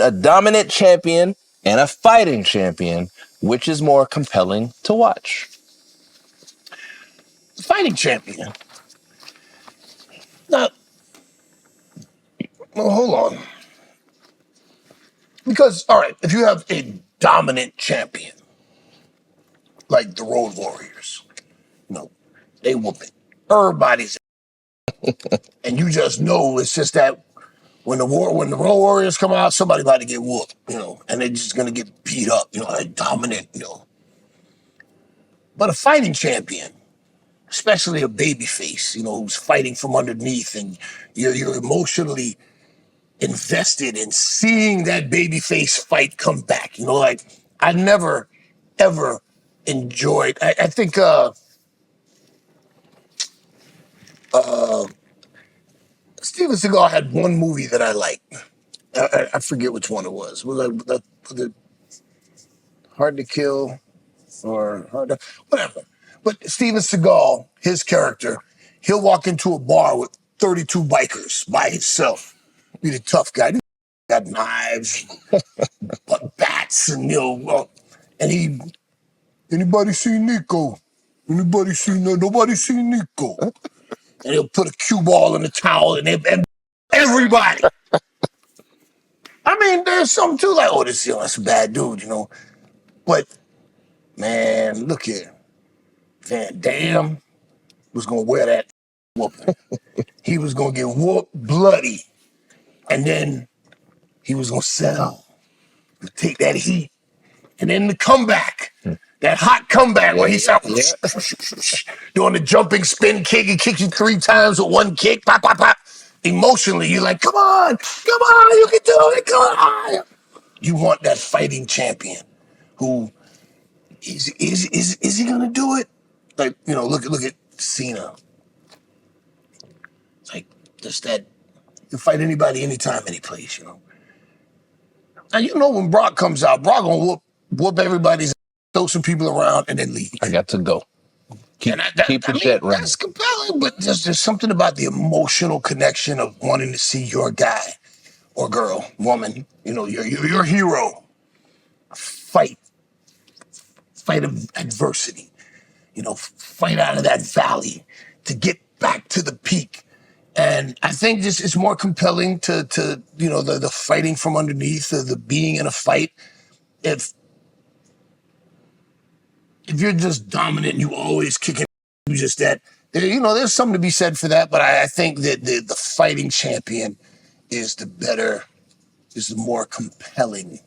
A dominant champion and a fighting champion, which is more compelling to watch? Fighting champion. Now, well, hold on. Because, all right, if you have a dominant champion, like the Road Warriors, they whoop it. Everybody's and you just know it's just that when the Road Warriors come out, somebody about to get whooped, and they're just gonna get beat up, they're dominant. But a fighting champion, especially a babyface, who's fighting from underneath, and you're emotionally invested in seeing that babyface fight come back. Like I never ever enjoyed. I think Steven Seagal had one movie that I liked. I forget which one it was. Was it Hard to Kill or Hard to whatever? But Steven Seagal, his character, he'll walk into a bar with 32 bikers by himself. Be the tough guy. He got knives, bats, and and he. Anybody see Nico? Nobody see Nico. And he'll put a cue ball in the towel and everybody. I mean, there's something too like, that's a bad dude, But man, look here. Van Damme was gonna wear that whooping. He was gonna get whooped bloody. And then he was gonna sell. Take that heat. And then the comeback. That hot comeback where he's doing the jumping spin kick. He kicks you 3 times with one kick. Pop, pop, pop. Emotionally, you're like, come on, you can do it, come on. You want that fighting champion who is he gonna do it? Like, look at Cena. It's like just that you fight anybody, anytime, any place, Now when Brock comes out, Brock gonna whoop everybody's, throw some people around, and then leave. I got to go. Keep the jet running. That's compelling, but there's something about the emotional connection of wanting to see your guy or girl, woman, your hero fight of adversity, fight out of that valley to get back to the peak. And I think this is more compelling to the fighting from underneath, the being in a fight. If you're just dominant and you always kicking, you just that, there's something to be said for that. But I think that the fighting champion is the more compelling.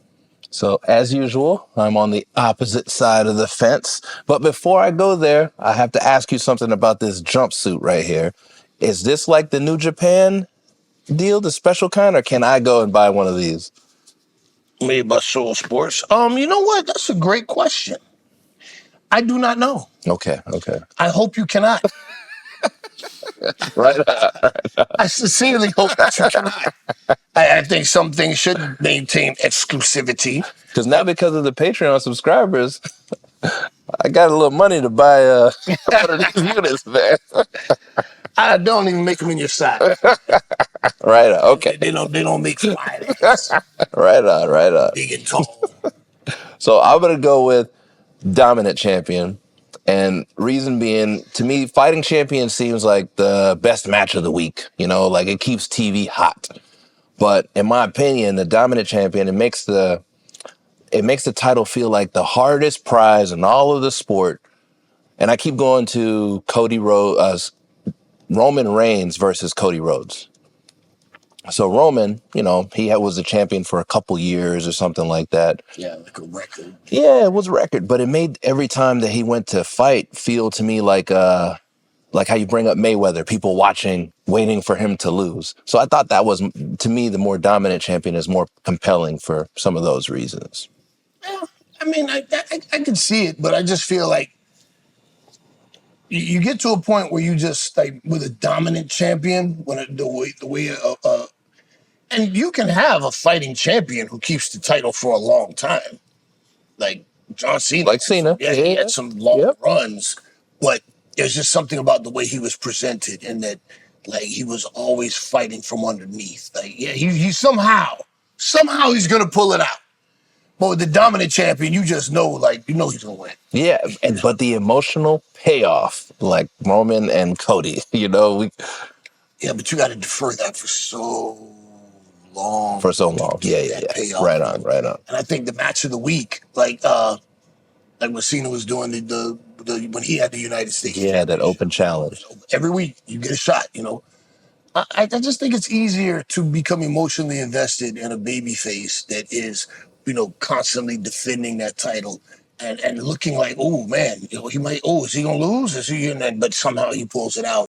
So as usual, I'm on the opposite side of the fence. But before I go there, I have to ask you something about this jumpsuit right here. Is this like the New Japan deal, the special kind, or can I go and buy one of these? Made by Soul Sports. You know what? That's a great question. I do not know. Okay. I hope you cannot. Right. I sincerely hope that you cannot. I think some things should maintain exclusivity. Because of the Patreon subscribers, I got a little money to buy one of these units, man. I don't even make them in your size. Right on. Okay. They don't make flies. Right on. Big and tall. So I'm gonna go with dominant champion. And reason being, to me, fighting champion seems like the best match of the week. Like it keeps TV hot. But in my opinion, the dominant champion, it makes the title feel like the hardest prize in all of the sport. And I keep going to Roman Reigns versus Cody Rhodes. So Roman, he was the champion for a couple years or something like that. Yeah, like a record. Yeah, it was a record, but it made every time that he went to fight feel to me like how you bring up Mayweather, people watching, waiting for him to lose. So I thought that was, to me, the more dominant champion is more compelling for some of those reasons. Yeah, I mean, I can see it, but I just feel like you get to a point where you just like with a dominant champion, and you can have a fighting champion who keeps the title for a long time, like John Cena. Like Cena, yeah, he had some long runs, but there's just something about the way he was presented, and that like he was always fighting from underneath. Like he somehow Somehow he's gonna pull it out. But with the dominant champion, you just know, like, he's gonna win. Yeah, but the emotional payoff, like Roman and Cody, Yeah, but you got to defer that for so long for so to long. Yeah, get yeah, that yeah. payoff. Right on, right on. And I think the match of the week, like what Cena was doing the when he had the United States Yeah, that Championship. open challenge. Every week you get a shot. I just think it's easier to become emotionally invested in a baby face that is, constantly defending that title and looking like, oh man, he might, is he gonna lose? Is he? But somehow he pulls it out.